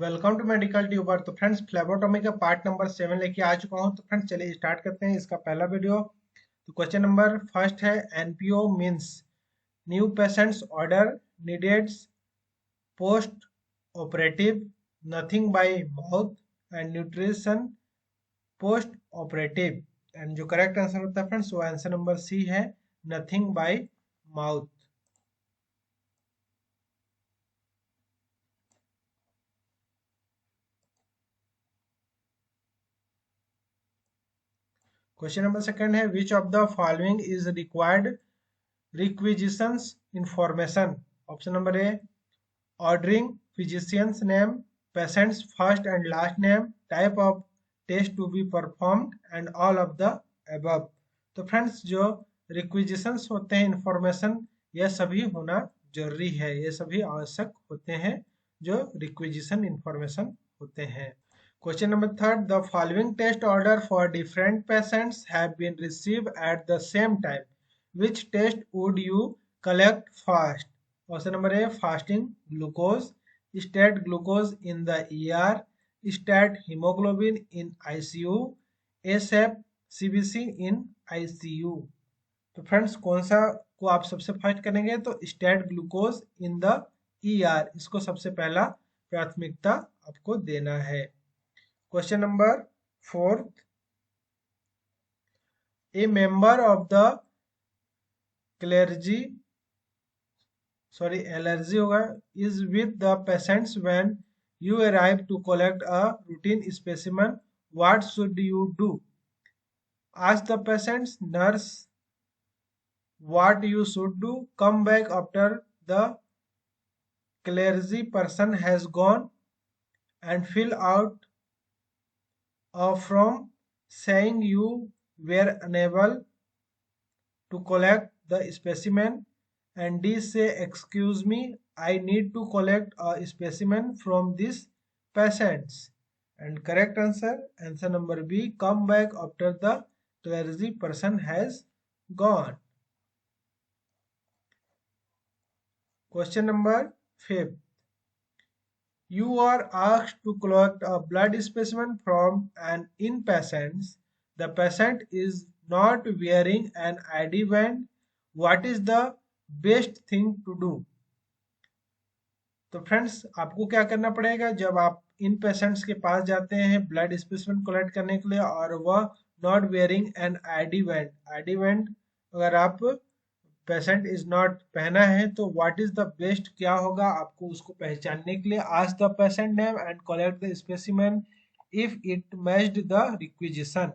Welcome to medical tuber. तो friends phlebotomy का part number 7 लेके आ चुका हूं। तो फ्रेंड्स चलिए स्टार्ट करते हैं इसका पहला वीडियो। तो क्वेश्चन नंबर फर्स्ट है, NPO means new patients order needed post operative, nothing by mouth and nutrition post operative. And जो करेक्ट आंसर होता है फ्रेंड्स वो आंसर नंबर सी है, nothing by mouth. Question number second है, which of the following is required requisitions information. Option number A, ordering physician's name, patient's first and last name, type of test to be performed and all of the above. तो friends जो रिक्विजिशंस होते हैं information, यह सभी होना जरूरी है, ये सभी आवश्यक होते हैं जो रिक्विजिशन इंफॉर्मेशन होते हैं। Question number third, the following test order for different patients have been received at the same time. Which test would you collect first? Option number A, fasting glucose, stat glucose in the ER, stat hemoglobin in ICU, ASAP CBC in ICU. तो friends कौन सा को आप सबसे first करेंगे? तो stat glucose in the ER, इसको सबसे पहला प्राथमिकता आपको देना है। Question number 4, a member of the clergy, allergy होगा, is with the patients when you arrive to collect a routine specimen. What should you do? Ask the patient's nurse what you should do. Come back after the clergy person has gone and fill out a form saying you were unable to collect the specimen, and D say, excuse me, I need to collect a specimen from this patients. And correct answer, answer number B, come back after the clergy person has gone. Question number 5. You are asked to collect a blood specimen from an inpatient. The patient is not wearing an ID band. What is the best thing to do? तो friends आपको क्या करना पड़ेगा, जब आप इन patients के पास जाते हैं ब्लड स्पेसिमेन कलेक्ट करने के लिए और वह not wearing N ID band, ID band अगर आप पेशेंट इज नॉट पहना है तो व्हाट इज द बेस्ट क्या होगा आपको उसको पहचानने के लिए? Ask the patient name and collect the specimen if it matched the requisition.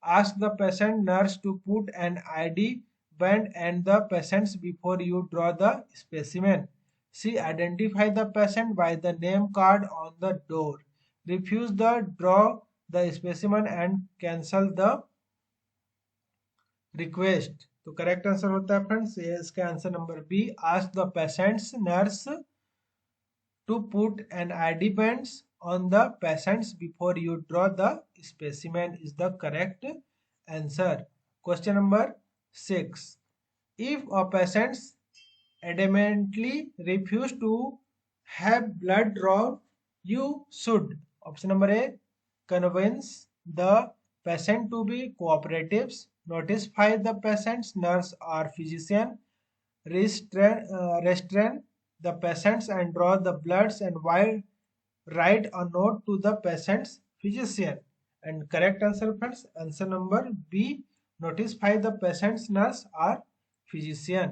Ask the patient nurse to put an ID band and the patients before you draw the specimen. C. Identify the patient by the name card on the door. Refuse the draw the specimen and cancel the request. तो correct answer होता है friends ये इसका answer number B, ask the patients nurse to put an ID bands on the patients before you draw the specimen is the correct answer. Question number 6. If a patient adamantly refuse to have blood drawn, you should, option number A, convince the patient to be cooperative, notify the patient's nurse or physician, restrain the patients and draw the bloods, and while write a note to the patient's physician. And correct answer friends, answer number B, notify the patient's nurse or physician.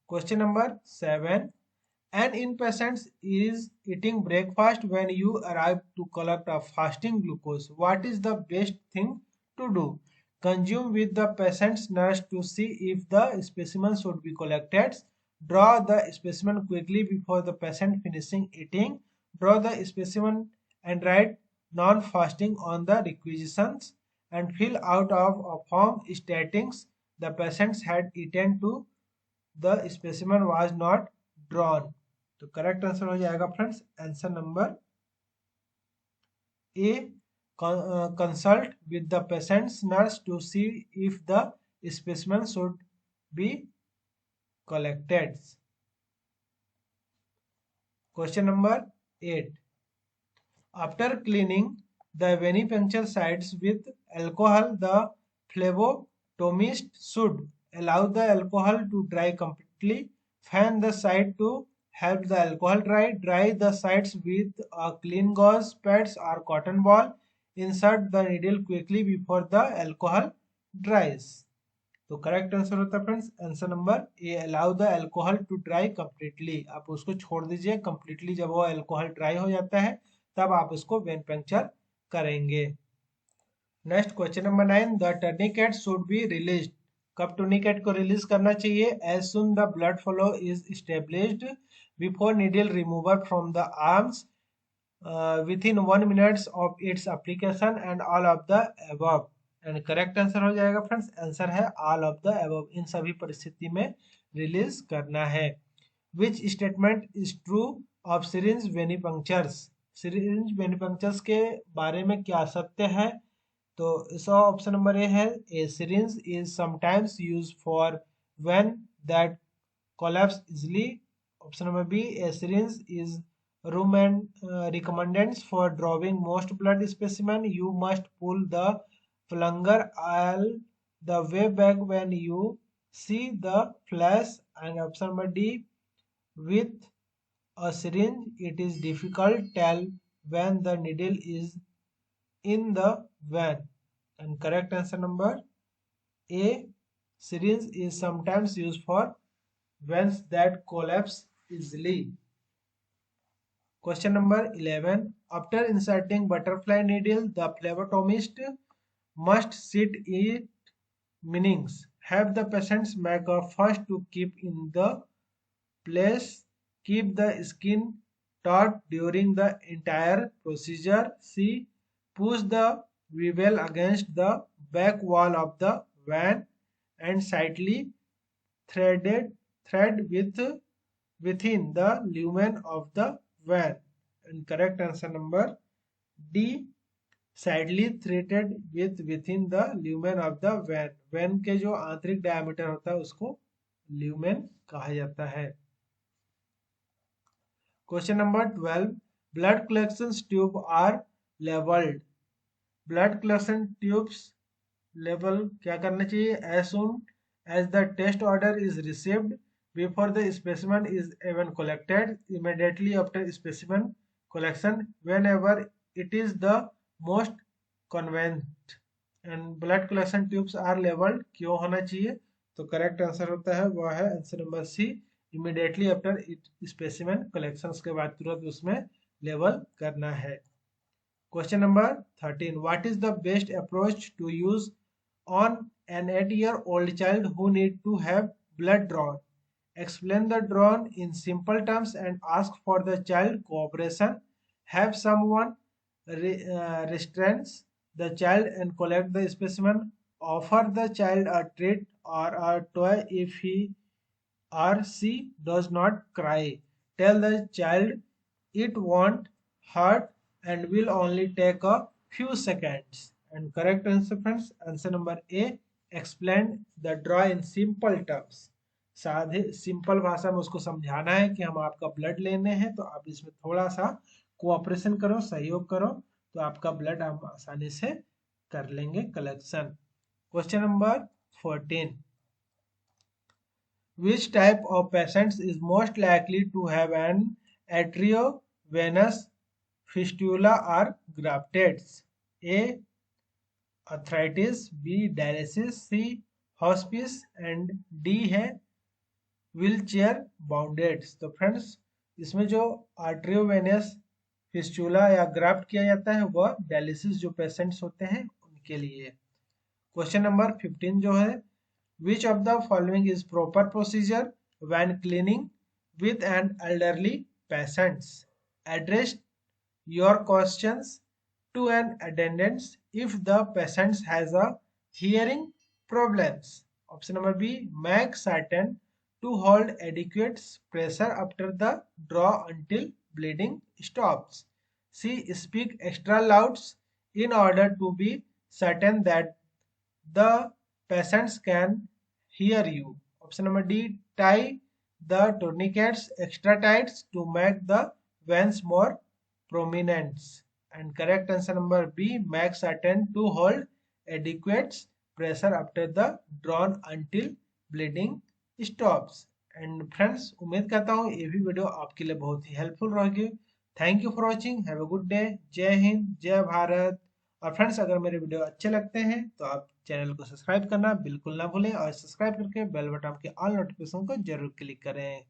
Question number 7. An inpatient is eating breakfast when you arrive to collect a fasting glucose. What is the best thing to do? Consume with the patient's nurse to see if the specimen should be collected. Draw the specimen quickly before the patient finishing eating. Draw the specimen and write non-fasting on the requisitions and fill out of a form stating the patient had eaten to the specimen was not drawn. तो correct answer हो जाएगा friends answer number A, consult with the patients nurse to see if the specimen should be collected. Question number 8. After cleaning the venipuncture sites with alcohol, the phlebotomist should allow the alcohol to dry completely. Fan the site to help the alcohol dry. Dry the sites with a clean gauze pads or cotton ball. Insert the needle quickly before the alcohol dries. तो correct answer होता है friends answer number A, allow the alcohol to dry completely. आप उसको छोड़ दीजिए completely, जब वो alcohol dry हो जाता है तब आप उसको वेन पंक्चर करेंगे। Next question number 9, the tourniquet should be release. कब टर्निकेट को रिलीज करना चाहिए? As soon the blood flow is established before needle remover from the arms, within 1 minute of its application and all of the above। And correct answer हो जाएगा friends, answer है all of the above. इन सभी परिस्थिति में release करना है। Which statement is true of syringe venipunctures? Syringe venipunctures के बारे में क्या सत्य है? तो इसका ऑप्शन नंबर ए है, a syringe is sometimes use for when that collapse easily. Option number B, a syringe is recommended for drawing most blood specimen. You must pull the plunger all the way back when you see the flash. And option number D, with a syringe it is difficult tell when the needle is in the vein। and correct answer number A, syringe is sometimes used for veins that collapse easily। Question number 11. After inserting butterfly needle, the phlebotomist must sit it, meanings have the patient's maker first to keep in the place, keep the skin taut during the entire procedure. C, push the weevil against the back wall of the van and slightly thread within the lumen of the van। and correct answer number D, sidely threaded within the lumen of the van। van के जो आंतरिक diameter होता है उसको lumen कहा जाता है। Question number 12, blood collection tube are labelled. Blood collection tubes लेवल क्या करना चाहिए? As soon as the test order is received, before the specimen is even collected, immediately after specimen collection, whenever it is the most convenient। and blood collection tubes are leveled क्यों होना चाहिए? तो correct answer होता है वह है answer number C, immediately after specimen collections के बाद तुरंत उसमें लेवल करना है। Question number 13, what is the best approach to use on an 8-year-old child who need to have blood drawn? Explain the drawn in simple terms and ask for the child cooperation. Have someone restrains the child and collect the specimen. Offer the child a treat or a toy if he or she does not cry. Tell the child it won't hurt and will only take a few seconds। and correct answer friends, answer number A, explain the draw in simple terms। साधे simple भाषा में उसको समझाना है कि हम आपका blood लेने हैं, तो आप इसमें थोड़ा सा कोऑपरेशन करो, सहयोग करो, तो आपका ब्लड हम आसानी से कर लेंगे collection. Question number 14, which type of patients is most likely to have an arteriovenous fistula or grafts? A, arthritis, B, dialysis, C, hospice and D है व्हील चेयर बाउंडेड। तो फ्रेंड्स इसमें जो आर्ट्रियोवेनस फिस्टुला या ग्राफ्ट किया जाता है वह dialysis जो पेशेंट्स होते हैं उनके लिए। क्वेश्चन नंबर 15 जो है, which of the following is proper procedure when cleaning with an elderly patients? Address your questions to an attendant if the patient has a hearing problems। Option number B, make certain to hold adequate pressure after the draw until bleeding stops। C, speak extra loud in order to be certain that the patients can hear you। Option number D, tie the tourniquets extra tight to make the veins more prominent। and correct answer number B, max attend to hold adequate pressure after the drawn until bleeding stops. And friends, उम्मीद करता हूँ ये भी video आपके लिए बहुत ही helpful रहेगी। Thank you for watching, have a good day. जय हिंद, जय भारत। और फ्रेंड्स, अगर मेरे वीडियो अच्छे लगते हैं तो आप चैनल को सब्सक्राइब करना बिल्कुल ना भूलें और सब्सक्राइब करके बेल बटन के ऑल नोटिफिकेशन को जरूर क्लिक करें।